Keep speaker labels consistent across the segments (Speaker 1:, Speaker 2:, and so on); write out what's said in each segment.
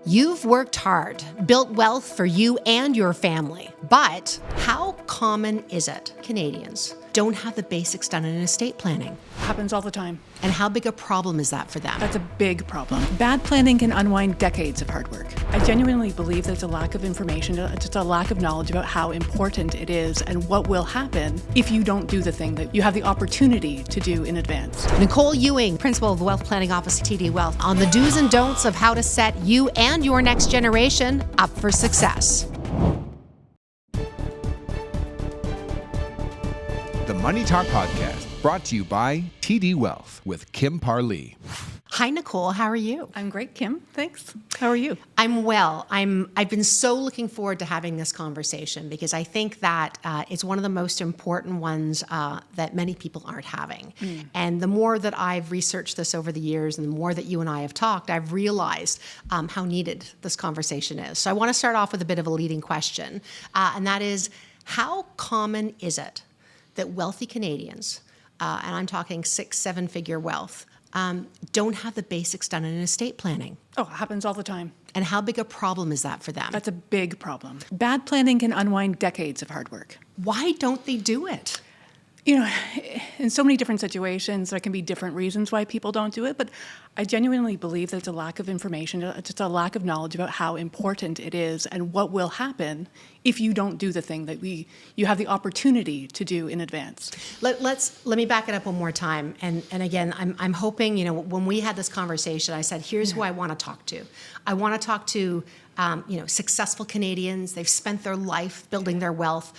Speaker 1: You've worked hard, built wealth for you and your family. But how common is it Canadians don't have the basics done in estate planning?
Speaker 2: Happens all the time.
Speaker 1: And how big a problem is that for them?
Speaker 2: That's a big problem. Bad planning can unwind decades of hard work. I genuinely believe there's a lack of information, just a lack of knowledge about how important it is and what will happen if you don't do the thing that you have the opportunity to do in advance.
Speaker 1: Nicole Ewing, Principal of the Wealth Planning Office at TD Wealth, on the do's and don'ts of how to set you and your next generation up for success.
Speaker 3: The Money Talk Podcast, brought to you by TD Wealth with Kim Parlee.
Speaker 1: Hi, Nicole. How are you?
Speaker 2: I'm great, Kim. Thanks. How are you?
Speaker 1: I'm well. I've been so looking forward to having this conversation because I think that it's one of the most important ones that many people aren't having. And the more that I've researched this over the years and the more that you and I have talked, I've realized how needed this conversation is. So I want to start off with a bit of a leading question, and that is, how common is it that wealthy Canadians, and I'm talking 6-7 figure wealth, don't have the basics done in estate planning?
Speaker 2: Oh, it happens all the time.
Speaker 1: And how big a problem is that for them?
Speaker 2: That's a big problem. Bad planning can unwind decades of hard work.
Speaker 1: Why don't they do it?
Speaker 2: You know, in so many different situations, there can be different reasons why people don't do it, but I genuinely believe there's a lack of information, just a lack of knowledge about how important it is and what will happen if you don't do the thing that you have the opportunity to do in advance.
Speaker 1: Let me back it up one more time. And again, I'm hoping, when we had this conversation, I said, here's who I want to talk to. I want to talk to successful Canadians. They've spent their life building their wealth.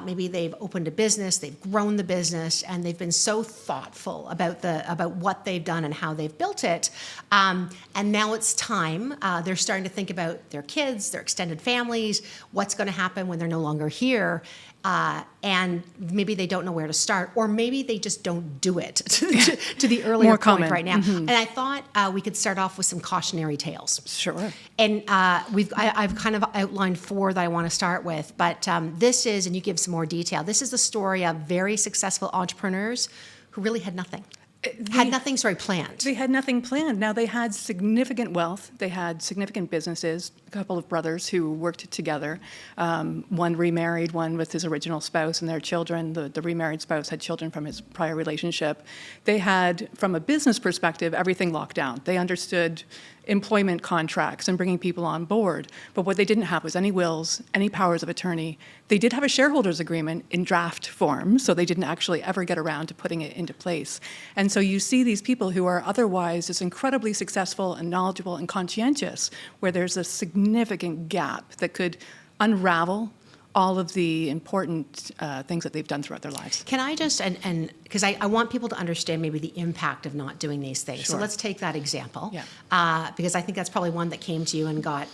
Speaker 1: Maybe they've opened a business, they've grown the business, and they've been so thoughtful about what they've done and how they've built it. And now it's time. They're starting to think about their kids, their extended families, what's going to happen when they're no longer here. And maybe they don't know where to start, or maybe they just don't do it to the earlier point
Speaker 2: common.
Speaker 1: right now. And I thought we could start off with some cautionary tales.
Speaker 2: Sure.
Speaker 1: And I've kind of outlined 4 that I want to start with, but this is, and you give some more detail, this is the story of very successful entrepreneurs who really had nothing. Planned.
Speaker 2: They had nothing planned. Now, they had significant wealth. They had significant businesses, a couple of brothers who worked together. One remarried, one with his original spouse and their children. The remarried spouse had children from his prior relationship. They had, from a business perspective, everything locked down. They understood employment contracts and bringing people on board. But what they didn't have was any wills, any powers of attorney. They did have a shareholders agreement in draft form, so they didn't actually ever get around to putting it into place. And so you see these people who are otherwise just incredibly successful and knowledgeable and conscientious, where there's a significant gap that could unravel all of the important things that they've done throughout their lives.
Speaker 1: Can I just, and because I want people to understand maybe the impact of not doing these things.
Speaker 2: Sure.
Speaker 1: So let's take that example.
Speaker 2: Yeah.
Speaker 1: Because I think that's probably one that came to you and got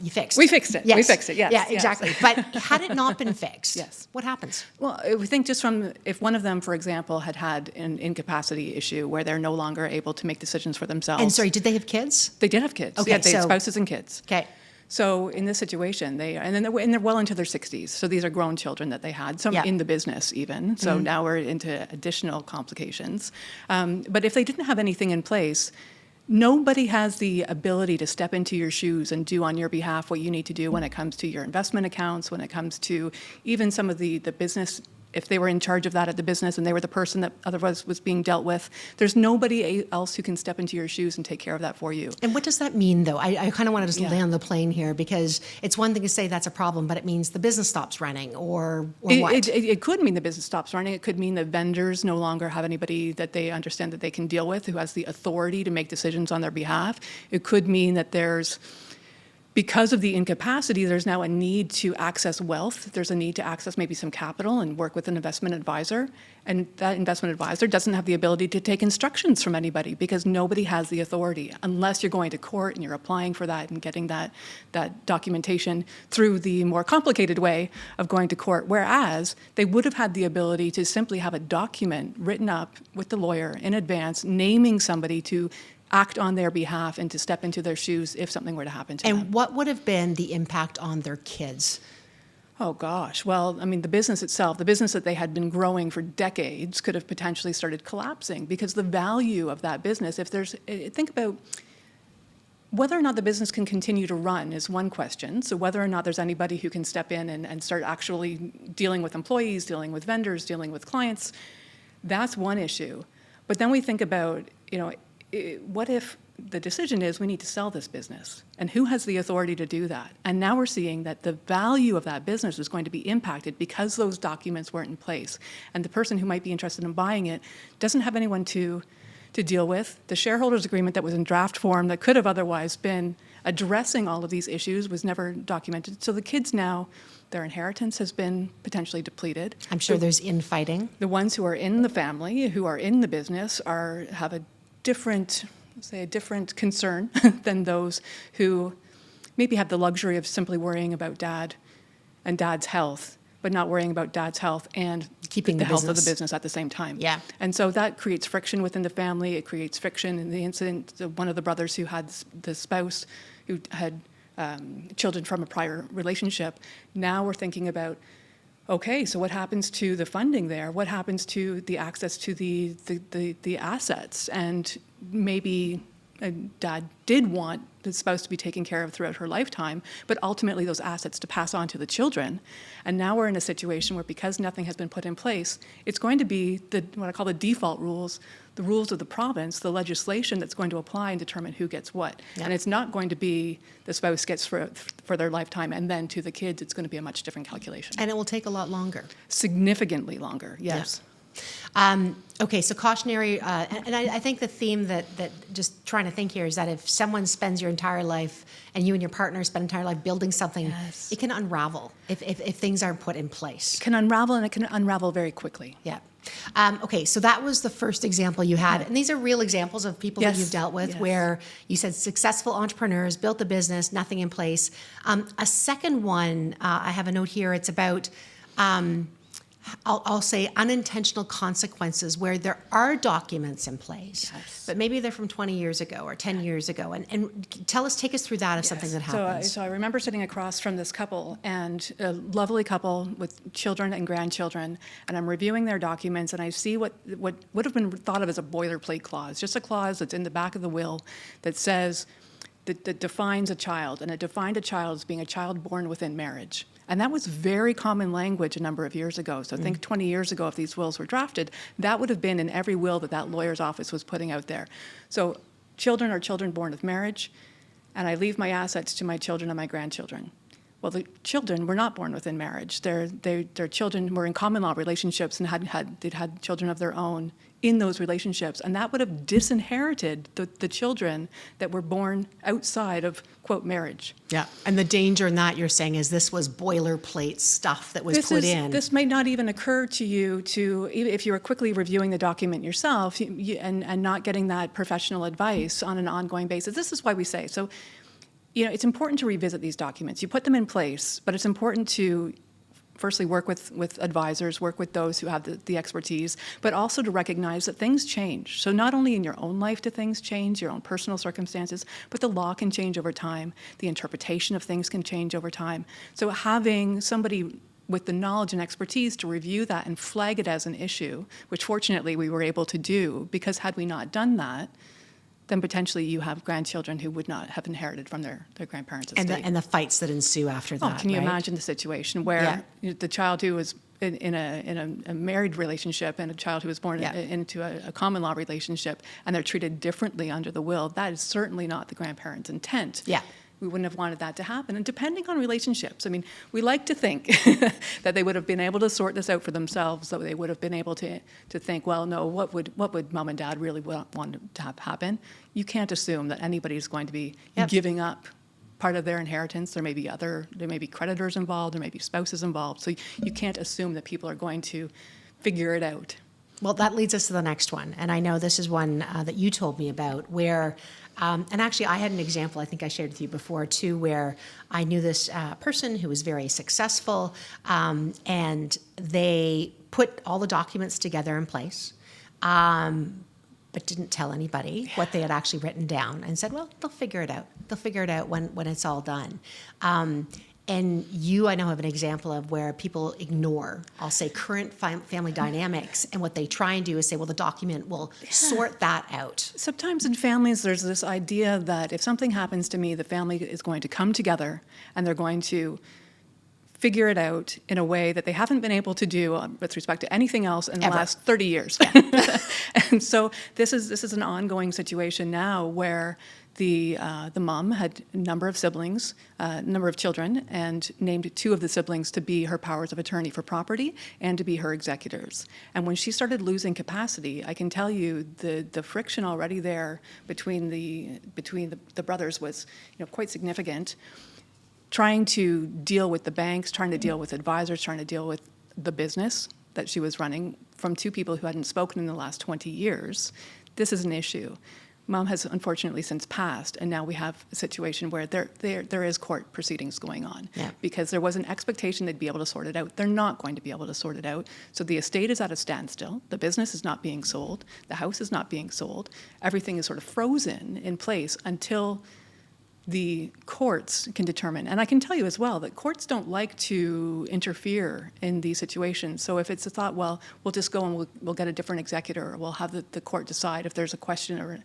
Speaker 1: you fixed.
Speaker 2: We fixed it.
Speaker 1: Yes.
Speaker 2: We fixed it, yes.
Speaker 1: Yeah, exactly.
Speaker 2: Yes.
Speaker 1: But had it not been fixed,
Speaker 2: Yes.
Speaker 1: what happens?
Speaker 2: Well, we think just from, if one of them, for example, had an incapacity issue where they're no longer able to make decisions for themselves.
Speaker 1: And sorry, did they have kids?
Speaker 2: They did have kids.
Speaker 1: Okay,
Speaker 2: Yeah, they had
Speaker 1: so-
Speaker 2: spouses and kids.
Speaker 1: Okay.
Speaker 2: So in this situation, they're well into their 60s. So these are grown children that they had, some
Speaker 1: Yeah.
Speaker 2: in the business even. So now we're into additional complications. But if they didn't have anything in place, nobody has the ability to step into your shoes and do on your behalf what you need to do when it comes to your investment accounts, when it comes to even some of the business. If they were in charge of that at the business and they were the person that otherwise was being dealt with, there's nobody else who can step into your shoes and take care of that for you.
Speaker 1: And what does that mean, though? I kind of want to just land the plane here, because it's one thing to say that's a problem, but it means the business stops running, or what?
Speaker 2: It could mean the business stops running. It could mean that vendors no longer have anybody that they understand that they can deal with who has the authority to make decisions on their behalf. It could mean that because of the incapacity, there's now a need to access wealth. There's a need to access maybe some capital and work with an investment advisor. And that investment advisor doesn't have the ability to take instructions from anybody because nobody has the authority, unless you're going to court and you're applying for that and getting that documentation through the more complicated way of going to court. Whereas they would have had the ability to simply have a document written up with the lawyer in advance, naming somebody to act on their behalf and to step into their shoes if something were to happen to them.
Speaker 1: And what would have been the impact on their kids?
Speaker 2: Oh, gosh. Well, I mean, the business itself, the business that they had been growing for decades could have potentially started collapsing because the value of that business, think about whether or not the business can continue to run is one question. So whether or not there's anybody who can step in and start actually dealing with employees, dealing with vendors, dealing with clients, that's one issue. But then we think about, what if the decision is we need to sell this business? And who has the authority to do that? And now we're seeing that the value of that business is going to be impacted because those documents weren't in place. And the person who might be interested in buying it doesn't have anyone to deal with. The shareholders agreement that was in draft form that could have otherwise been addressing all of these issues was never documented. So the kids now, their inheritance has been potentially depleted.
Speaker 1: I'm sure there's infighting.
Speaker 2: The ones who are in the family, who are in the business, have a different concern than those who maybe have the luxury of simply worrying about dad and dad's health, but not worrying about dad's health and
Speaker 1: keeping
Speaker 2: the
Speaker 1: the
Speaker 2: health of
Speaker 1: business.
Speaker 2: the business at the same time.
Speaker 1: Yeah.
Speaker 2: And so that creates friction within the family. It creates friction in the incident of one of the brothers who had the spouse who had children from a prior relationship. Now we're thinking about, okay, so what happens to the funding there? What happens to the access to the assets? And maybe dad did want the spouse to be taken care of throughout her lifetime, but ultimately those assets to pass on to the children. And now we're in a situation where, because nothing has been put in place, it's going to be what I call the default rules, the rules of the province, the legislation that's going to apply and determine who gets what.
Speaker 1: Yep.
Speaker 2: And it's not going to be the spouse gets for their lifetime and then to the kids. It's going to be a much different calculation.
Speaker 1: And it will take a lot longer.
Speaker 2: Significantly longer, yes.
Speaker 1: Okay, so cautionary, and I think the theme that just trying to think here is that if someone spends your entire life and you and your partner spend entire life building something,
Speaker 2: Yes.
Speaker 1: it can unravel if things aren't put in place.
Speaker 2: It can unravel, and it can unravel very quickly.
Speaker 1: Yeah. Okay, so that was the first example you had. And these are real examples of people that
Speaker 2: Yes,
Speaker 1: you've dealt with
Speaker 2: yes.
Speaker 1: where you said successful entrepreneurs, built a business, nothing in place. A second one, I have a note here, it's about, I'll say unintentional consequences where there are documents in place,
Speaker 2: Yes.
Speaker 1: but maybe they're from 20 years ago or 10 years ago. And take us through that of something that happens.
Speaker 2: So I remember sitting across from this couple, and a lovely couple with children and grandchildren, and I'm reviewing their documents, and I see what would have been thought of as a boilerplate clause, just a clause that's in the back of the will that says, that defines a child, and it defined a child as being a child born within marriage. And that was very common language a number of years ago. So I think 20 years ago, if these wills were drafted, that would have been in every will that lawyer's office was putting out there. So children are children born of marriage, and I leave my assets to my children and my grandchildren. Well, the children were not born within marriage. Their children were in common law relationships and they'd had children of their own in those relationships, and that would have disinherited the children that were born outside of, quote, marriage.
Speaker 1: Yeah, and the danger in that you're saying is this was boilerplate stuff that was put in.
Speaker 2: This may not even occur to you if you were quickly reviewing the document yourself and not getting that professional advice on an ongoing basis. This is why we say, so, it's important to revisit these documents. You put them in place, but it's important to firstly work with advisors, work with those who have the expertise, but also to recognize that things change. So not only in your own life do things change, your own personal circumstances, but the law can change over time. The interpretation of things can change over time. So having somebody with the knowledge and expertise to review that and flag it as an issue, which fortunately we were able to do, because had we not done that, then potentially you have grandchildren who would not have inherited from their grandparents' estate.
Speaker 1: And the fights that ensue after that.
Speaker 2: Can you
Speaker 1: right?
Speaker 2: imagine the situation where the child who was in a married relationship and a child who was born into a common law relationship, and they're treated differently under the will? That is certainly not the grandparents' intent.
Speaker 1: Yeah.
Speaker 2: We wouldn't have wanted that to happen. And depending on relationships, I mean, we like to think that they would have been able to sort this out for themselves, that they would have been able to think, well, no, what would mom and dad really want to have happen? You can't assume that anybody's going to be giving up part of their inheritance. There may be creditors involved, there may be spouses involved. So you can't assume that people are going to figure it out.
Speaker 1: Well, that leads us to the next one. And I know this is one that you told me about where, and actually I had an example I think I shared with you before too, where I knew this person who was very successful, and they put all the documents together in place, but didn't tell anybody what they had actually written down and said, well, they'll figure it out. They'll figure it out when it's all done. And you, I know, have an example of where people ignore, I'll say, current family dynamics, and what they try and do is say, well, the document will sort that out.
Speaker 2: Sometimes in families, there's this idea that if something happens to me, the family is going to come together and they're going to figure it out in a way that they haven't been able to do with respect to anything else in the last 30 years. And so this is an ongoing situation now where the mom had a number of siblings, number of children, and named 2 of the siblings to be her powers of attorney for property and to be her executors. And when she started losing capacity, I can tell you the friction already there between the brothers was, quite significant. Trying to deal with the banks, trying to deal with advisors, trying to deal with the business that she was running from 2 people who hadn't spoken in the last 20 years, this is an issue. Mom has unfortunately since passed, and now we have a situation where there is court proceedings going on because there was an expectation they'd be able to sort it out. They're not going to be able to sort it out. So the estate is at a standstill. The business is not being sold. The house is not being sold. Everything is sort of frozen in place until the courts can determine. And I can tell you as well that courts don't like to interfere in these situations. So if it's a thought, well, we'll just go and we'll get a different executor, or we'll have the court decide if there's a question, or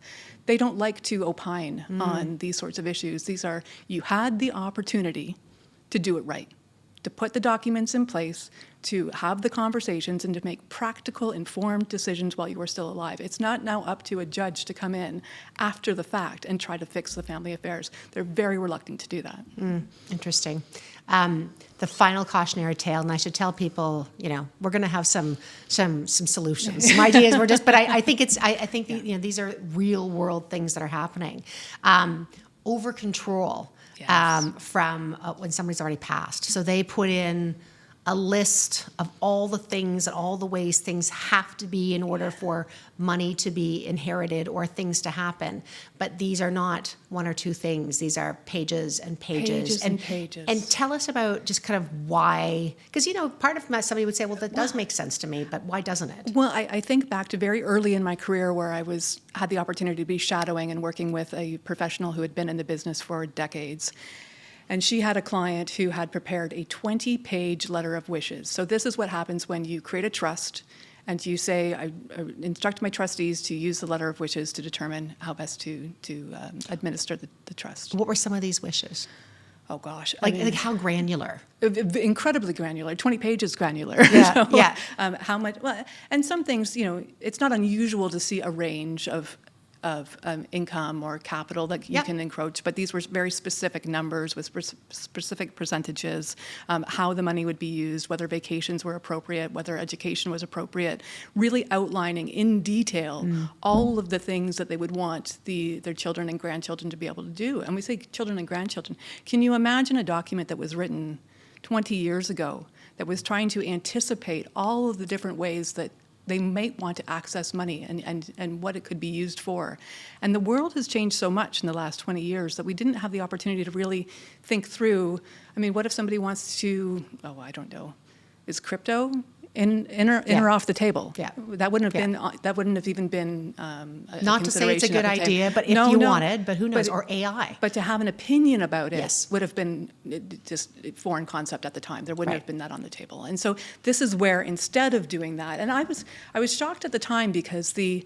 Speaker 2: they don't like to opine on these sorts of issues. You had the opportunity to do it right, to put the documents in place, to have the conversations, and to make practical, informed decisions while you were still alive. It's not now up to a judge to come in after the fact and try to fix the family affairs. They're very reluctant to do that.
Speaker 1: Interesting. The final cautionary tale, and I should tell people, we're going to have some solutions, some ideas. But I think these are real world things that are happening. Over control. From when somebody's already passed. So they put in a list of all the things and all the ways things have to be in order for money to be inherited or things to happen. But these are not 1 or 2 things. These are pages and pages.
Speaker 2: And pages.
Speaker 1: And tell us about just kind of why, because, part of somebody would say, well, that does make sense to me, but why doesn't it?
Speaker 2: Well, I think back to very early in my career where I had the opportunity to be shadowing and working with a professional who had been in the business for decades. And she had a client who had prepared a 20-page letter of wishes. So this is what happens when you create a trust and you say, I instruct my trustees to use the letter of wishes to determine how best to administer the trust.
Speaker 1: What were some of these wishes?
Speaker 2: Oh, gosh.
Speaker 1: Like how granular?
Speaker 2: Incredibly granular. 20 pages granular.
Speaker 1: Yeah,
Speaker 2: How much? Well, and some things, it's not unusual to see a range of income or capital that you can encroach, but these were very specific numbers with specific percentages, how the money would be used, whether vacations were appropriate, whether education was appropriate, really outlining in detail all of the things that they would want their children and grandchildren to be able to do. And we say children and grandchildren. Can you imagine a document that was written 20 years ago that was trying to anticipate all of the different ways that they might want to access money and what it could be used for? And the world has changed so much in the last 20 years that we didn't have the opportunity to really think through. What if somebody wants to, I don't know, is crypto in or off the table?
Speaker 1: Yeah.
Speaker 2: That wouldn't have even been a
Speaker 1: not to say it's a good idea, but if you wanted, but who knows, or AI.
Speaker 2: But to have an opinion about it would have been just a foreign concept at the time. There wouldn't have been that on the table. And so this is where, instead of doing that, and I was shocked at the time because the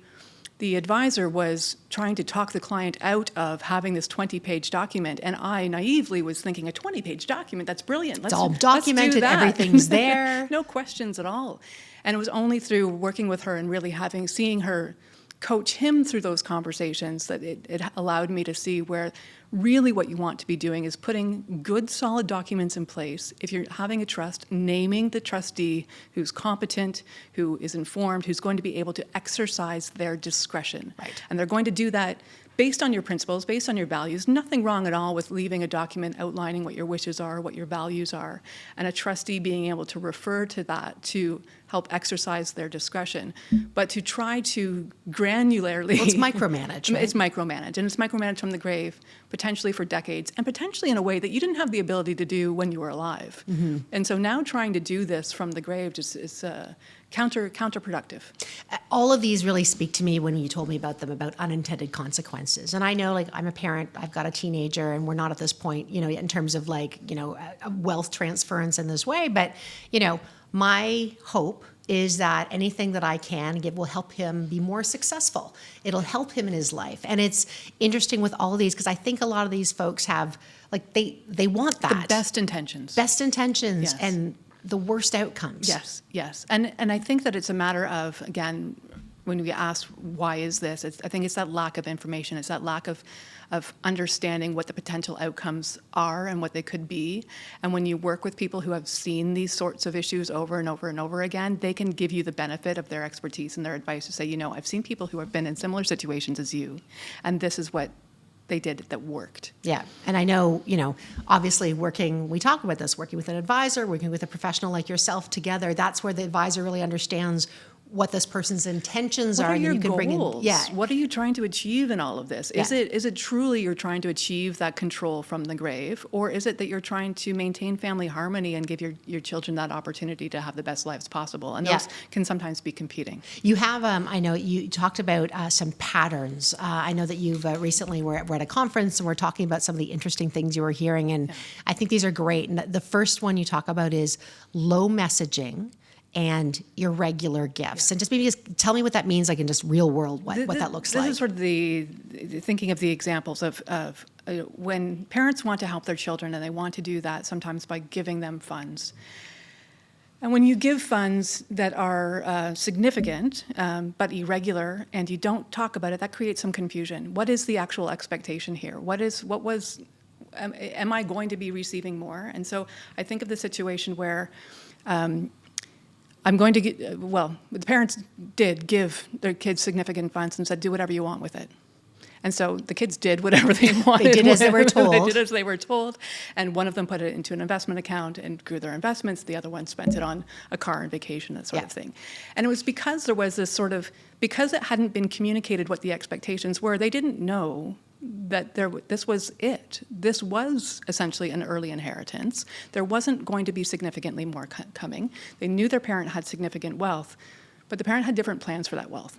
Speaker 2: advisor was trying to talk the client out of having this 20-page document, and I naively was thinking, a 20-page document, that's brilliant.
Speaker 1: It's all documented, everything's there.
Speaker 2: No questions at all. And it was only through working with her and really seeing her coach him through those conversations that it allowed me to see where really what you want to be doing is putting good, solid documents in place. If you're having a trust, naming the trustee who's competent, who is informed, who's going to be able to exercise their discretion.
Speaker 1: Right.
Speaker 2: And they're going to do that based on your principles, based on your values. Nothing wrong at all with leaving a document outlining what your wishes are, what your values are, and a trustee being able to refer to that to help exercise their discretion. But to try to granularly...
Speaker 1: Well, it's micromanaged, right?
Speaker 2: It's micromanaged, and it's micromanaged from the grave, potentially for decades, and potentially in a way that you didn't have the ability to do when you were alive. And so now trying to do this from the grave just counterproductive.
Speaker 1: All of these really speak to me when you told me about them, about unintended consequences. And I know, like, I'm a parent, I've got a teenager, and we're not at this point, in terms of, like, a wealth transference in this way. But, my hope is that anything that I can give will help him be more successful. It'll help him in his life. And it's interesting with all of these, because I think a lot of these folks have, like, they want that.
Speaker 2: The best intentions.
Speaker 1: Best intentions.
Speaker 2: Yes.
Speaker 1: And the worst outcomes.
Speaker 2: Yes. And I think that it's a matter of, again, when we ask why is this, I think it's that lack of information. It's that lack of understanding what the potential outcomes are and what they could be. And when you work with people who have seen these sorts of issues over and over and over again, they can give you the benefit of their expertise and their advice to say, I've seen people who have been in similar situations as you, and this is what they did that worked.
Speaker 1: Yeah. And I know, obviously we talk about this, working with an advisor, working with a professional like yourself together, that's where the advisor really understands what this person's intentions
Speaker 2: What
Speaker 1: are.
Speaker 2: are your
Speaker 1: and you can bring in,
Speaker 2: goals? What are you trying to achieve in all of this? Is it truly you're trying to achieve that control from the grave, or is it that you're trying to maintain family harmony and give your children that opportunity to have the best lives possible? And those can sometimes be competing.
Speaker 1: You have, I know you talked about some patterns. I know that you've recently we're at a conference and we're talking about some of the interesting things you were hearing, and I think these are great. And the first one you talk about is low messaging and irregular gifts. And just maybe tell me what that means, like in just real world, what that looks like.
Speaker 2: This is sort of the thinking of the examples of when parents want to help their children, and they want to do that sometimes by giving them funds. And when you give funds that are significant but irregular, and you don't talk about it, that creates some confusion. What is the actual expectation here? Am I going to be receiving more? And so I think of the situation where I'm going to get, the parents did give their kids significant funds and said, do whatever you want with it. And so the kids did whatever they wanted.
Speaker 1: They did as they were told.
Speaker 2: They did as they were told. And one of them put it into an investment account and grew their investments. The other one spent it on a car and vacation, that sort of thing. And it was because there was this because it hadn't been communicated what the expectations were, they didn't know that this was it. This was essentially an early inheritance. There wasn't going to be significantly more coming. They knew their parent had significant wealth, but the parent had different plans for that wealth.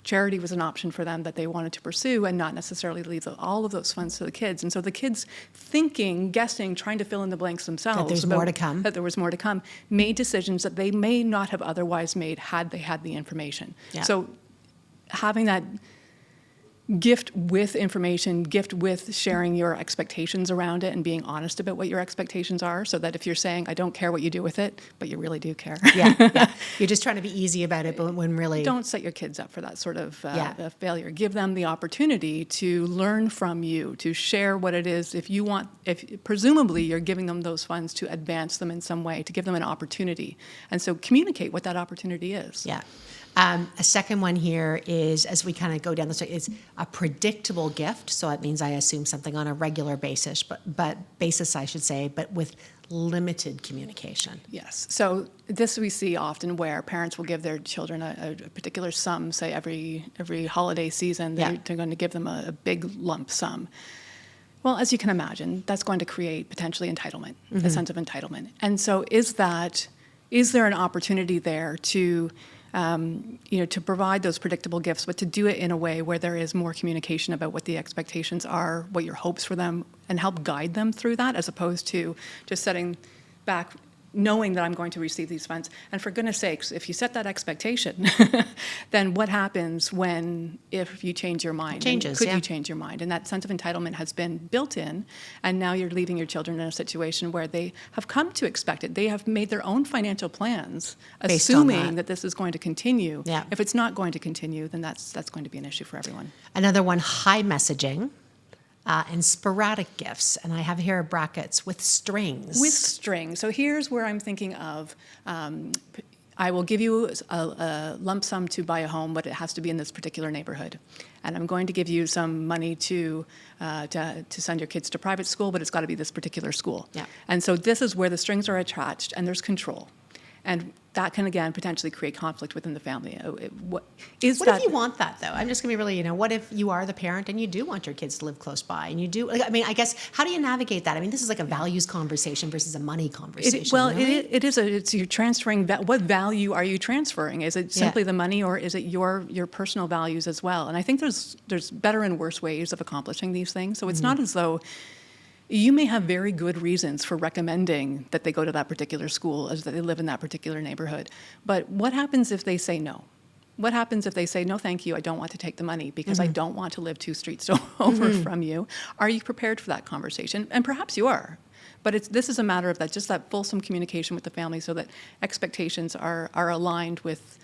Speaker 2: Charity was an option for them that they wanted to pursue, and not necessarily leave all of those funds to the kids. And so the kids thinking, guessing, trying to fill in the blanks themselves.
Speaker 1: That there's more to come.
Speaker 2: That there was more to come, made decisions that they may not have otherwise made had they had the information.
Speaker 1: Yeah.
Speaker 2: So having that gift with information, gift with sharing your expectations around it and being honest about what your expectations are, so that if you're saying, I don't care what you do with it, but you really do care.
Speaker 1: Yeah. You're just trying to be easy about it, but when really...
Speaker 2: Don't set your kids up for that sort of failure. Give them the opportunity to learn from you, to share what it is. If presumably you're giving them those funds to advance them in some way, to give them an opportunity. And so communicate what that opportunity is.
Speaker 1: Yeah. A second one here is, as we kind of go down this way, is a predictable gift. So it means I assume something on a regular basis, but with limited communication.
Speaker 2: Yes. So this we see often where parents will give their children a particular sum, say every holiday season, they're going to give them a big lump sum. Well, as you can imagine, that's going to create potentially entitlement, a sense of entitlement. And so is there an opportunity there to to provide those predictable gifts, but to do it in a way where there is more communication about what the expectations are, what your hopes for them, and help guide them through that, as opposed to just setting back, knowing that I'm going to receive these funds. And for goodness sakes, if you set that expectation, then what happens if you change your mind?
Speaker 1: Changes,
Speaker 2: Could you change your mind? And that sense of entitlement has been built in, and now you're leaving your children in a situation where they have come to expect it. They have made their own financial plans, assuming that this is going to continue.
Speaker 1: Yeah.
Speaker 2: If it's not going to continue, then that's going to be an issue for everyone.
Speaker 1: Another one, high messaging. And sporadic gifts, and I have here brackets with strings.
Speaker 2: With strings. So here's where I'm thinking of, I will give you a lump sum to buy a home, but it has to be in this particular neighborhood. And I'm going to give you some money to send your kids to private school, but it's got to be this particular school.
Speaker 1: Yeah.
Speaker 2: And so this is where the strings are attached, and there's control. And that can, again, potentially create conflict within the family. What
Speaker 1: What if you want that, though? I'm just going to be really, what if you are the parent and you do want your kids to live close by and you do, I guess, how do you navigate that? I mean, this is like a values conversation versus a money conversation. Really?
Speaker 2: It's you're transferring, what value are you transferring? Is it simply the money, or is it your personal values as well? And I think there's better and worse ways of accomplishing these things. So it's not as though you may have very good reasons for recommending that they go to that particular school, as that they live in that particular neighborhood. But what happens if they say no? What happens if they say, no, thank you, I don't want to take the money because I don't want to live 2 streets over from you? Are you prepared for that conversation? And perhaps you are. But this is a matter of just that fulsome communication with the family so that expectations are aligned with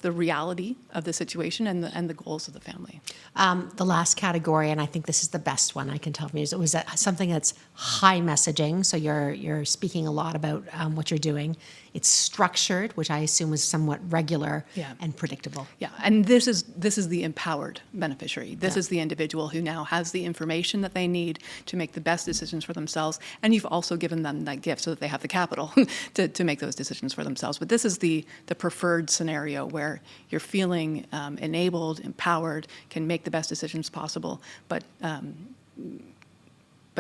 Speaker 2: the reality of the situation and the goals of the family.
Speaker 1: The last category, and I think this is the best one I can tell from you, is it was something that's high messaging. So you're speaking a lot about what you're doing. It's structured, which I assume is somewhat regular and predictable.
Speaker 2: Yeah, and this is the empowered beneficiary. This is the individual who now has the information that they need to make the best decisions for themselves. And you've also given them that gift so that they have the capital to make those decisions for themselves. But this is the preferred scenario where you're feeling enabled, empowered, can make the best decisions possible, but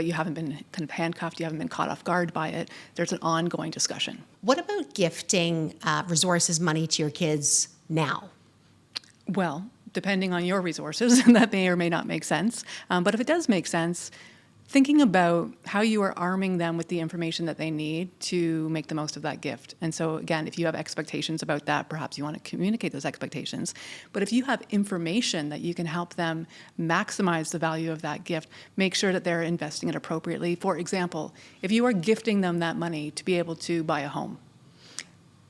Speaker 2: you haven't been kind of handcuffed, you haven't been caught off guard by it. There's an ongoing discussion.
Speaker 1: What about gifting resources, money to your kids now?
Speaker 2: Well, depending on your resources, that may or may not make sense. But if it does make sense, thinking about how you are arming them with the information that they need to make the most of that gift. And so again, if you have expectations about that, perhaps you want to communicate those expectations. But if you have information that you can help them maximize the value of that gift, make sure that they're investing it appropriately. For example, if you are gifting them that money to be able to buy a home,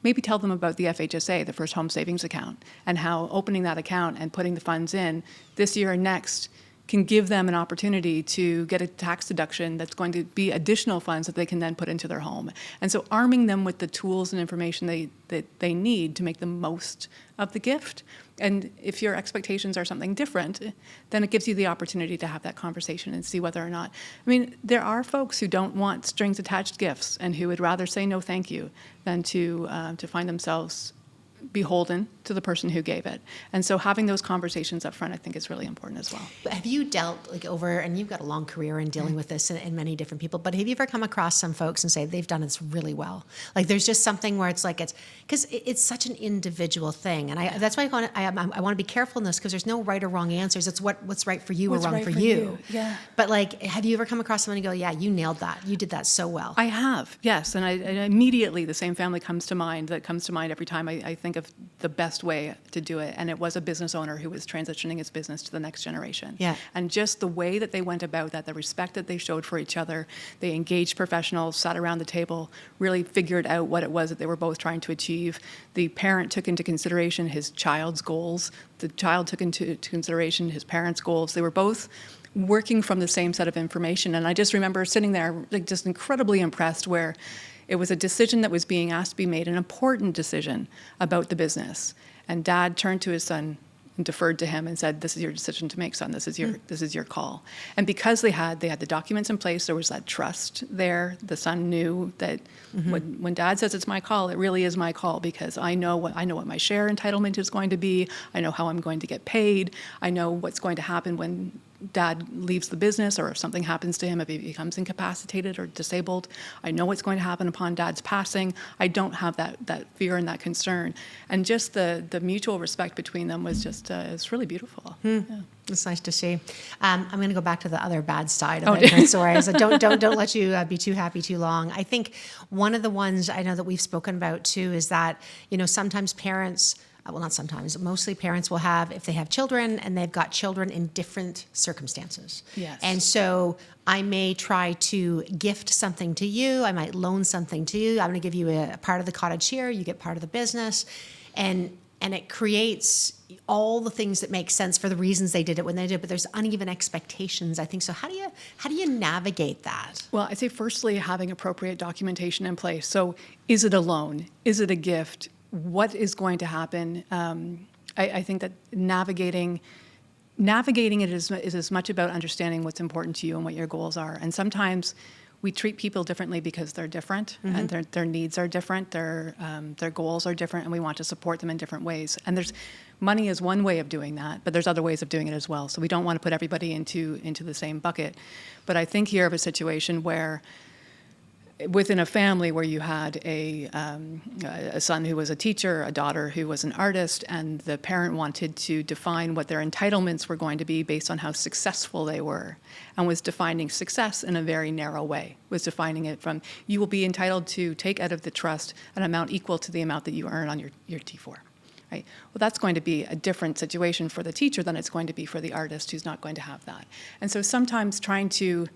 Speaker 2: maybe tell them about the FHSA, the First Home Savings Account, and how opening that account and putting the funds in this year and next can give them an opportunity to get a tax deduction that's going to be additional funds that they can then put into their home. And so arming them with the tools and information that they need to make the most of the gift. And if your expectations are something different, then it gives you the opportunity to have that conversation and see whether or not. I mean, there are folks who don't want strings attached gifts and who would rather say no thank you than to find themselves beholden to the person who gave it. And so having those conversations up front, I think, is really important as well.
Speaker 1: Have you dealt and you've got a long career in dealing with this and many different people, but have you ever come across some folks and say they've done this really well? Like there's just something where it's because it's such an individual thing. And that's why I want to be careful in this because there's no right or wrong answers. It's what's right for you or wrong for you.
Speaker 2: Yeah.
Speaker 1: But have you ever come across someone and go, yeah, you nailed that. You did that so well.
Speaker 2: I have, yes. And I immediately, the same family comes to mind every time I think of the best way to do it. And it was a business owner who was transitioning his business to the next generation.
Speaker 1: Yeah.
Speaker 2: And just the way that they went about that, the respect that they showed for each other, they engaged professionals, sat around the table, really figured out what it was that they were both trying to achieve. The parent took into consideration his child's goals. The child took into consideration his parents' goals. They were both working from the same set of information. And I just remember sitting there just incredibly impressed where it was a decision that was being asked to be made, an important decision about the business. And Dad turned to his son and deferred to him and said, "This is your decision to make, son. This is your call." And because they had the documents in place, there was that trust there. The son knew that when Dad says it's my call, it really is my call because I know what my share entitlement is going to be. I know how I'm going to get paid. I know what's going to happen when Dad leaves the business or if something happens to him, if he becomes incapacitated or disabled. I know what's going to happen upon Dad's passing. I don't have that fear and that concern. And just the mutual respect between them was just, it's really beautiful. Yeah.
Speaker 1: It's nice to see. I'm going to go back to the other bad side of it. Sorry, so don't let you be too happy too long. I think one of the ones I know that we've spoken about too is that, sometimes parents, well, not sometimes, mostly parents will have, if they have children and they've got children in different circumstances.
Speaker 2: Yes.
Speaker 1: And so I may try to gift something to you. I might loan something to you. I'm going to give you a part of the cottage here. You get part of the business. And it creates all the things that make sense for the reasons they did it when they did, but there's uneven expectations, I think. So how do you navigate that?
Speaker 2: Well, I'd say firstly, having appropriate documentation in place. So is it a loan? Is it a gift? What is going to happen? I think that navigating it is as much about understanding what's important to you and what your goals are. And sometimes we treat people differently because they're different, and their needs are different, their goals are different, and we want to support them in different ways. And money is one way of doing that, but there's other ways of doing it as well. So we don't want to put everybody into the same bucket. But I think here of a situation where within a family where you had a son who was a teacher, a daughter who was an artist, and the parent wanted to define what their entitlements were going to be based on how successful they were, and was defining success in a very narrow way, was defining it from, you will be entitled to take out of the trust an amount equal to the amount that you earn on your T4. Right? Well, that's going to be a different situation for the teacher than it's going to be for the artist who's not going to have that. And so sometimes trying to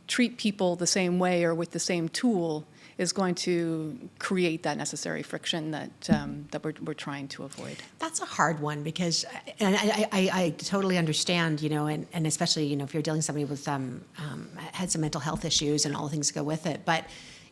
Speaker 2: treat people the same way or with the same tool is going to create that necessary friction that we're trying to avoid.
Speaker 1: That's a hard one because, and I totally understand, and especially, if you're dealing with somebody with had some mental health issues and all the things that go with it. But,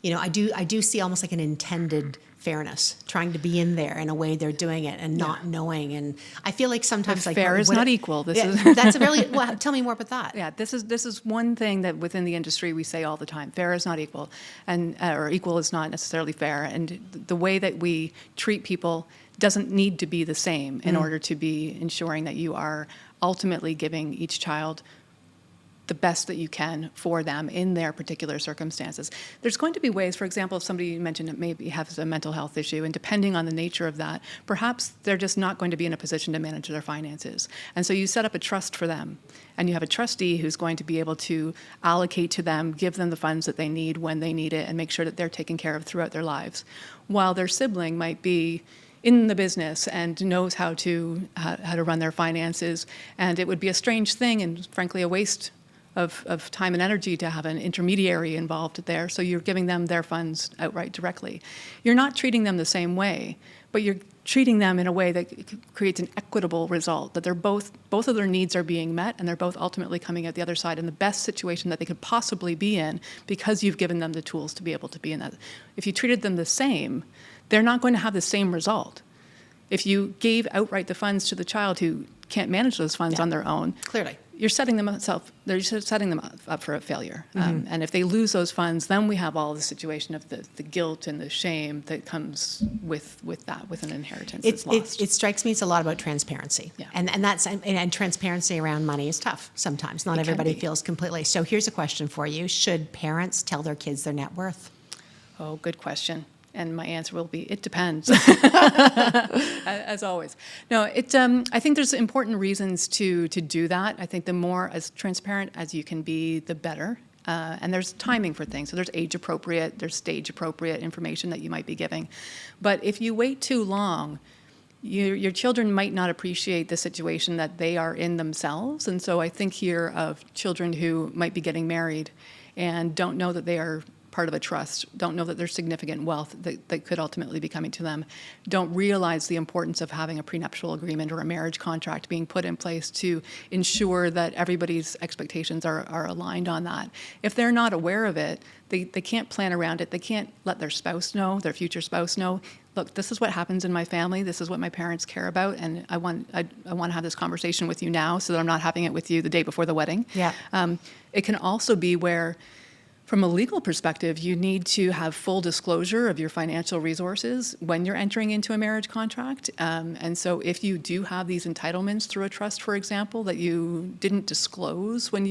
Speaker 1: I do see almost like an intended fairness, trying to be in there in a way they're doing it and not knowing. And I feel like sometimes
Speaker 2: But fair is not equal.
Speaker 1: That's a really, well, tell me more about that.
Speaker 2: Yeah, this is one thing that within the industry we say all the time: fair is not equal, and or equal is not necessarily fair. And the way that we treat people doesn't need to be the same in order to be ensuring that you are ultimately giving each child the best that you can for them in their particular circumstances. There's going to be ways, for example, if somebody you mentioned that maybe has a mental health issue, and depending on the nature of that, perhaps they're just not going to be in a position to manage their finances. And so you set up a trust for them, and you have a trustee who's going to be able to allocate to them, give them the funds that they need when they need it, and make sure that they're taken care of throughout their lives. While their sibling might be in the business and knows how to run their finances, and it would be a strange thing and frankly a waste of time and energy to have an intermediary involved there, so you're giving them their funds outright directly. You're not treating them the same way, but you're treating them in a way that creates an equitable result, that they're both of their needs are being met, and they're both ultimately coming out the other side in the best situation that they could possibly be in, because you've given them the tools to be able to be in that. If you treated them the same, they're not going to have the same result. If you gave outright the funds to the child who can't manage those funds on their own,
Speaker 1: Clearly.
Speaker 2: you're setting them up for a failure. And if they lose those funds, then we have all the situation of the guilt and the shame that comes with an inheritance that's lost.
Speaker 1: It strikes me it's a lot about transparency.
Speaker 2: Yeah.
Speaker 1: And transparency around money is tough sometimes. Not everybody feels completely. So here's a question for you. Should parents tell their kids their net worth?
Speaker 2: Oh, good question. And my answer will be, it depends, as always. No, I think there's important reasons to do that. I think the more as transparent as you can be, the better. And there's timing for things. So there's age-appropriate, there's stage-appropriate information that you might be giving. But if you wait too long, your children might not appreciate the situation that they are in themselves. And so I think here of children who might be getting married and don't know that they are part of a trust, don't know that there's significant wealth that could ultimately be coming to them, don't realize the importance of having a prenuptial agreement or a marriage contract being put in place to ensure that everybody's expectations are aligned on that. If they're not aware of it, they can't plan around it. They can't let their spouse know, their future spouse know, look, this is what happens in my family, this is what my parents care about, and I want to have this conversation with you now so that I'm not having it with you the day before the wedding.
Speaker 1: Yeah.
Speaker 2: It can also be where, from a legal perspective, you need to have full disclosure of your financial resources when you're entering into a marriage contract. And so if you do have these entitlements through a trust, for example, that you didn't disclose when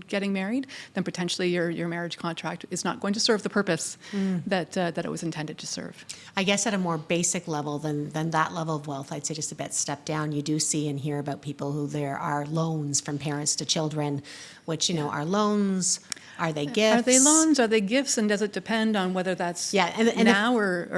Speaker 2: getting married, then potentially your marriage contract is not going to serve the purpose that it was intended to serve.
Speaker 1: I guess at a more basic level than that level of wealth, I'd say just a bit step down, you do see and hear about people who there are loans from parents to children, which, are loans. Are they gifts?
Speaker 2: Are they loans? Are they gifts? And does it depend on whether that's
Speaker 1: and
Speaker 2: now or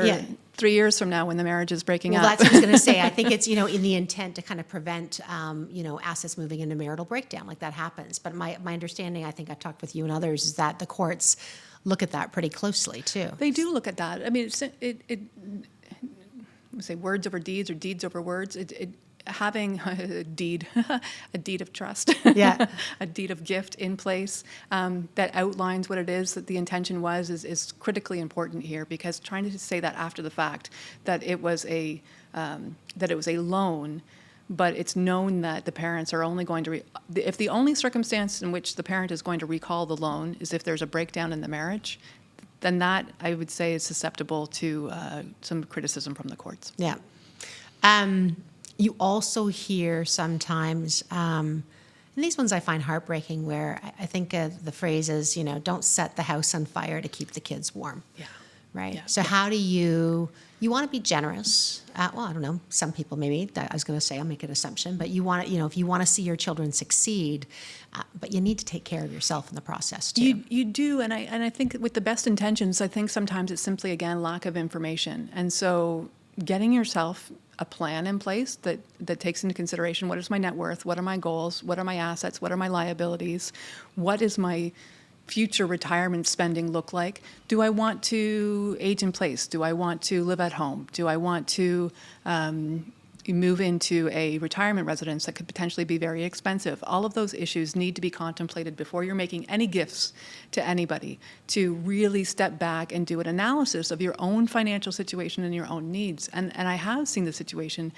Speaker 2: 3 years from now when the marriage is breaking up?
Speaker 1: Well, that's what I was going to say. I think it's, in the intent to kind of prevent, assets moving into marital breakdown, like that happens. But my understanding, I think I've talked with you and others, is that the courts look at that pretty closely too.
Speaker 2: They do look at that. I mean, say words over deeds or deeds over words. Having a deed of trust, a deed of gift in place that outlines what it is that the intention was is critically important here, because trying to say that after the fact that it was a loan but it's known that the parents are only going to, if the only circumstance in which the parent is going to recall the loan is if there's a breakdown in the marriage, then that, I would say, is susceptible to some criticism from the courts.
Speaker 1: Yeah. You also hear sometimes, and these ones I find heartbreaking, where I think the phrase is, don't set the house on fire to keep the kids warm.
Speaker 2: Yeah.
Speaker 1: Right?
Speaker 2: Yeah.
Speaker 1: So how do you want to be generous? Well, I don't know, some people maybe, I was going to say, I'll make an assumption, but you want to, if you want to see your children succeed, but you need to take care of yourself in the process too.
Speaker 2: You do, and I think with the best intentions, I think sometimes it's simply, again, lack of information. And so getting yourself a plan in place that takes into consideration what is my net worth, what are my goals, what are my assets, what are my liabilities, what is my future retirement spending look like? Do I want to age in place? Do I want to live at home? Do I want to move into a retirement residence that could potentially be very expensive? All of those issues need to be contemplated before you're making any gifts to anybody, to really step back and do an analysis of your own financial situation and your own needs. And I have seen the situation,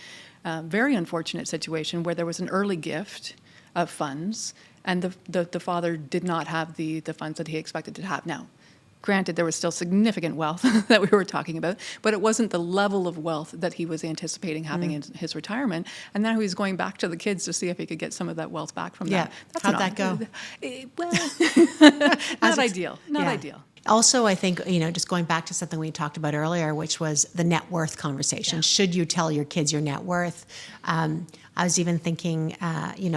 Speaker 2: very unfortunate situation, where there was an early gift of funds and the father did not have the funds that he expected to have. Now, granted, there was still significant wealth that we were talking about, but it wasn't the level of wealth that he was anticipating having in his retirement. And now he was going back to the kids to see if he could get some of that wealth back from them.
Speaker 1: How'd that go?
Speaker 2: Well, not ideal. Not ideal.
Speaker 1: Also, I think, just going back to something we talked about earlier, which was the net worth conversation. Yeah. Should you tell your kids your net worth? I was even thinking,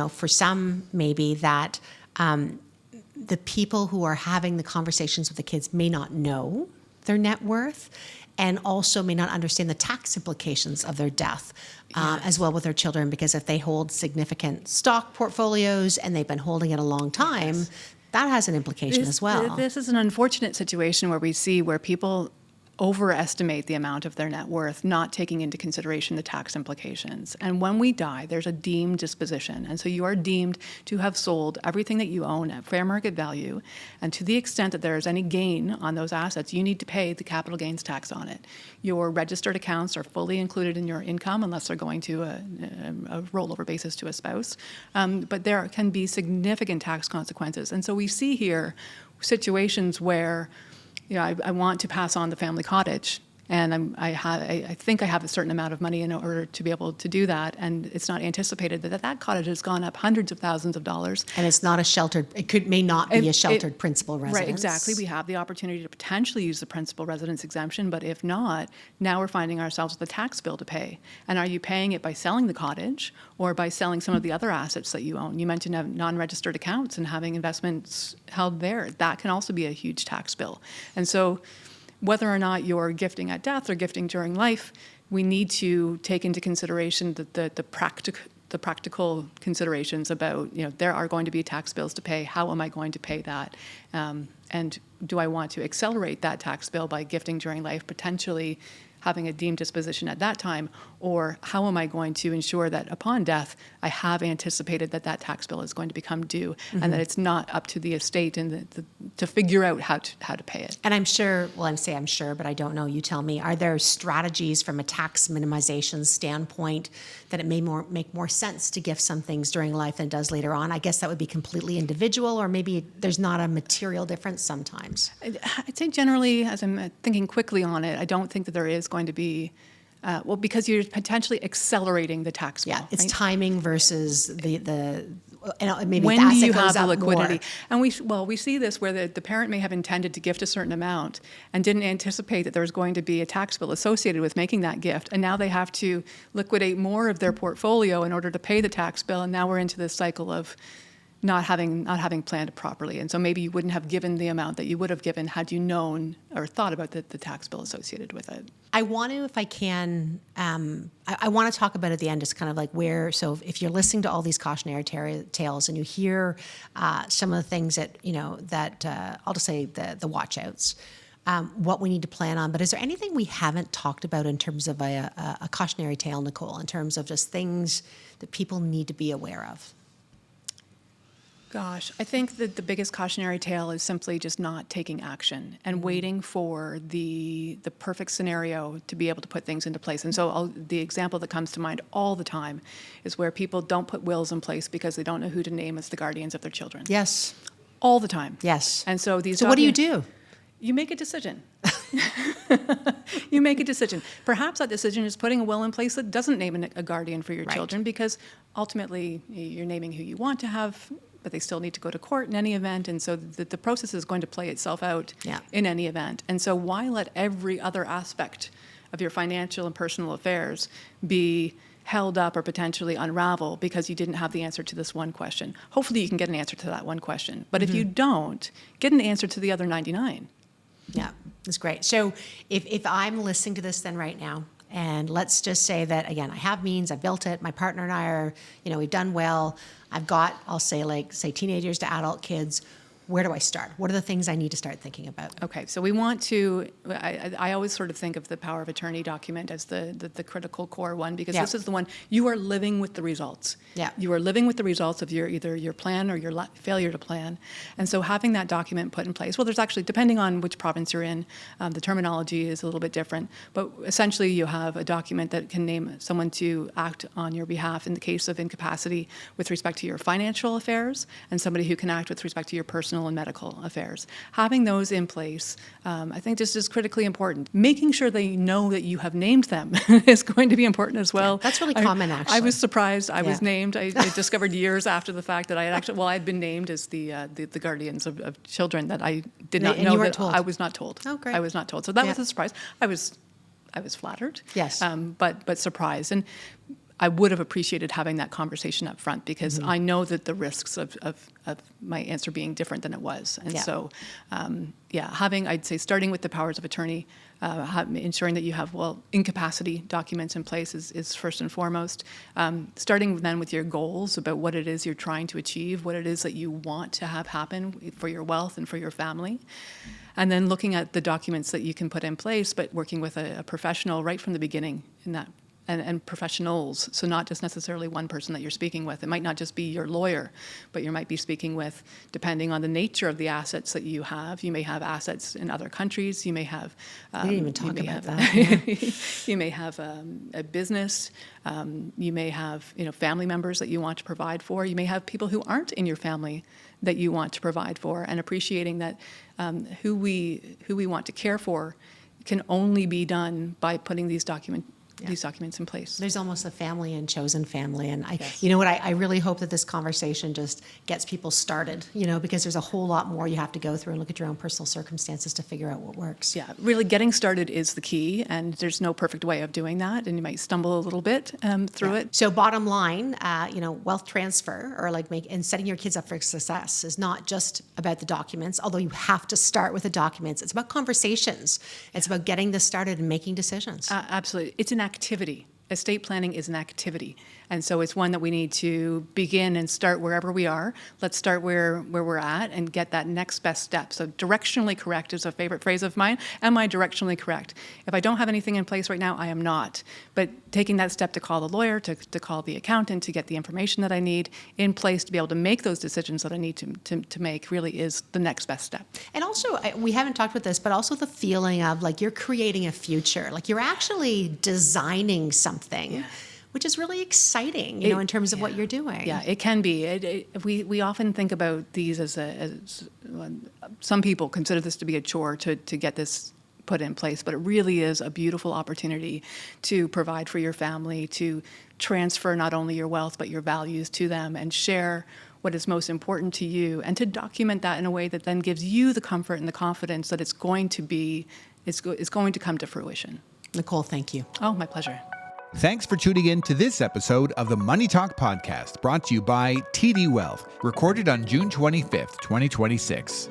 Speaker 1: for some maybe that the people who are having the conversations with the kids may not know their net worth and also may not understand the tax implications of their death as well with their children, because if they hold significant stock portfolios and they've been holding it a long time, that has an implication as well.
Speaker 2: This is an unfortunate situation where we see where people overestimate the amount of their net worth, not taking into consideration the tax implications. And when we die, there's a deemed disposition. And so you are deemed to have sold everything that you own at fair market value. And to the extent that there is any gain on those assets, you need to pay the capital gains tax on it. Your registered accounts are fully included in your income unless they're going to a rollover basis to a spouse. But there can be significant tax consequences. And so we see here situations where I want to pass on the family cottage, and I think I have a certain amount of money in order to be able to do that, and it's not anticipated that cottage has gone up hundreds of thousands of dollars.
Speaker 1: And it's not a sheltered, may not be a sheltered principal residence.
Speaker 2: Right, exactly. We have the opportunity to potentially use the principal residence exemption, but if not, now we're finding ourselves with a tax bill to pay. And are you paying it by selling the cottage or by selling some of the other assets that you own? You mentioned non-registered accounts and having investments held there. That can also be a huge tax bill. And so whether or not you're gifting at death or gifting during life, we need to take into consideration the practical considerations about, there are going to be tax bills to pay. How am I going to pay that? And do I want to accelerate that tax bill by gifting during life, potentially having a deemed disposition at that time, or how am I going to ensure that upon death, I have anticipated that tax bill is going to become due, and that it's not up to the estate and to figure out how to pay it.
Speaker 1: And I'm sure, I'm sure, but I don't know, you tell me, are there strategies from a tax minimization standpoint that it may make more sense to gift some things during life than it does later on? I guess that would be completely individual, or maybe there's not a material difference sometimes.
Speaker 2: I'd say generally, as I'm thinking quickly on it, I don't think that there is going to be, because you're potentially accelerating the tax bill.
Speaker 1: Yeah, it's
Speaker 2: right?
Speaker 1: timing versus the maybe
Speaker 2: when
Speaker 1: the asset
Speaker 2: do you
Speaker 1: goes
Speaker 2: have the
Speaker 1: up
Speaker 2: liquidity?
Speaker 1: more.
Speaker 2: And we see this where the parent may have intended to gift a certain amount and didn't anticipate that there was going to be a tax bill associated with making that gift, and now they have to liquidate more of their portfolio in order to pay the tax bill, and now we're into this cycle of not having planned it properly. And so maybe you wouldn't have given the amount that you would have given had you known or thought about the tax bill associated with it.
Speaker 1: I want to, if I can, I want to talk about at the end just kind of like so if you're listening to all these cautionary tales and you hear some of the things that, I'll just say the watch outs, what we need to plan on. But is there anything we haven't talked about in terms of a cautionary tale, Nicole, in terms of just things that people need to be aware of?
Speaker 2: Gosh, I think that the biggest cautionary tale is simply just not taking action and waiting for the perfect scenario to be able to put things into place. And so the example that comes to mind all the time is where people don't put wills in place because they don't know who to name as the guardians of their children.
Speaker 1: Yes.
Speaker 2: All the time.
Speaker 1: Yes.
Speaker 2: And so
Speaker 1: So what do you do?
Speaker 2: You make a decision. You make a decision. Perhaps that decision is putting a will in place that doesn't name a guardian for your
Speaker 1: Right.
Speaker 2: children, because ultimately you're naming who you want to have, but they still need to go to court in any event. And so the process is going to play itself out
Speaker 1: Yeah.
Speaker 2: in any event. And so why let every other aspect of your financial and personal affairs be held up or potentially unravel because you didn't have the answer to this one question? Hopefully you can get an answer to that one question. But if you don't, get an answer to the other 99.
Speaker 1: Yeah, that's great. So if I'm listening to this then right now, and let's just say that, again, I have means, I built it, my partner and I are, we've done well, I've got, I'll say teenagers to adult kids, where do I start? What are the things I need to start thinking about?
Speaker 2: Okay, so we want to, I always sort of think of the power of attorney document as the critical core one, because
Speaker 1: Yeah.
Speaker 2: this is the one, you are living with the results.
Speaker 1: Yeah.
Speaker 2: You are living with the results of either your plan or your failure to plan. And so having that document put in place, well, there's actually, depending on which province you're in, the terminology is a little bit different, but essentially you have a document that can name someone to act on your behalf in the case of incapacity with respect to your financial affairs, and somebody who can act with respect to your personal and medical affairs. Having those in place, I think just is critically important. Making sure they know that you have named them is going to be important as well.
Speaker 1: Yeah, that's really common, actually.
Speaker 2: I was surprised I was
Speaker 1: Yeah.
Speaker 2: named. I discovered years after the fact that I had actually, well, I had been named as the guardians of children that I did not
Speaker 1: And
Speaker 2: know
Speaker 1: you weren't
Speaker 2: that
Speaker 1: told?
Speaker 2: I was not told.
Speaker 1: Oh, great.
Speaker 2: I was not told. So that was
Speaker 1: Yeah.
Speaker 2: a surprise. I was flattered.
Speaker 1: Yes.
Speaker 2: But surprised. And I would have appreciated having that conversation up front, because I know that the risks of my answer being different than it was. And
Speaker 1: Yeah.
Speaker 2: so, I'd say starting with the powers of attorney, ensuring that you have, incapacity documents in place is first and foremost. Starting then with your goals about what it is you're trying to achieve, what it is that you want to have happen for your wealth and for your family. And then looking at the documents that you can put in place, but working with a professional right from the beginning in that. And professionals, so not just necessarily one person that you're speaking with. It might not just be your lawyer, but you might be speaking with, depending on the nature of the assets that you have. You may have assets in other countries. You may have.
Speaker 1: We didn't even talk about that.
Speaker 2: You may have a business. You may have family members that you want to provide for. You may have people who aren't in your family that you want to provide for. And appreciating that who we want to care for can only be done by putting these documents in place.
Speaker 1: There's almost a family and chosen family. And
Speaker 2: Yes.
Speaker 1: I really hope that this conversation just gets people started, because there's a whole lot more you have to go through and look at your own personal circumstances to figure out what works.
Speaker 2: Yeah, really getting started is the key, and there's no perfect way of doing that, and you might stumble a little bit through it.
Speaker 1: So bottom line, wealth transfer or and setting your kids up for success is not just about the documents, although you have to start with the documents. It's about conversations. It's about getting this started and making decisions.
Speaker 2: Absolutely. It's an activity. Estate planning is an activity. And so it's one that we need to begin and start wherever we are. Let's start where we're at and get that next best step. So directionally correct is a favorite phrase of mine. Am I directionally correct? If I don't have anything in place right now, I am not. But taking that step to call the lawyer, to call the accountant, to get the information that I need in place to be able to make those decisions that I need to make really is the next best step.
Speaker 1: And also, we haven't talked about this, but also the feeling of you're creating a future, you're actually designing something, which is really exciting, in terms of what you're doing.
Speaker 2: Yeah, it can be. We often think about these as some people consider this to be a chore to get this put in place, but it really is a beautiful opportunity to provide for your family, to transfer not only your wealth but your values to them, and share what is most important to you, and to document that in a way that then gives you the comfort and the confidence that it's going to come to fruition.
Speaker 1: Nicole, thank you.
Speaker 2: Oh, my pleasure.
Speaker 3: Thanks for tuning in to this episode of the Money Talk Podcast, brought to you by TD Wealth, recorded on June 25th, 2026.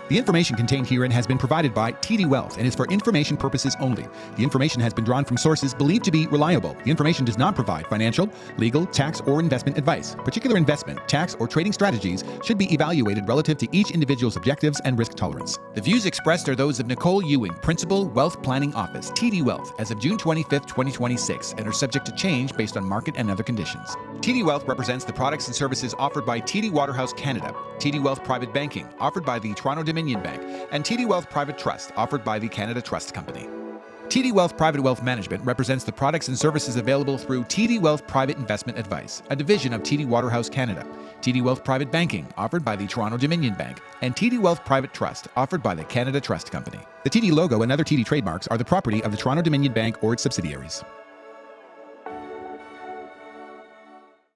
Speaker 3: The information contained herein has been provided by TD Wealth and is for information purposes only. The information has been drawn from sources believed to be reliable. The information does not provide financial, legal, tax, or investment advice. Particular investment, tax, or trading strategies should be evaluated relative to each individual's objectives and risk tolerance. The views expressed are those of Nicole Ewing, Principal, Wealth Planning Office, TD Wealth, as of June 25th, 2026, and and are subject to change based on market and other conditions. TD Wealth represents the products and services offered by TD Waterhouse Canada, TD Wealth Private Banking, offered by the Toronto-Dominion Bank, and TD Wealth Private Trust, offered by the Canada Trust Company. TD Wealth Private Wealth Management represents the products and services available through TD Wealth Private Investment Advice, a division of TD Waterhouse Canada, TD Wealth Private Banking, offered by the Toronto-Dominion Bank, and TD Wealth Private Trust, offered by the Canada Trust Company. The TD logo and other TD trademarks are the property of the Toronto-Dominion Bank or its subsidiaries.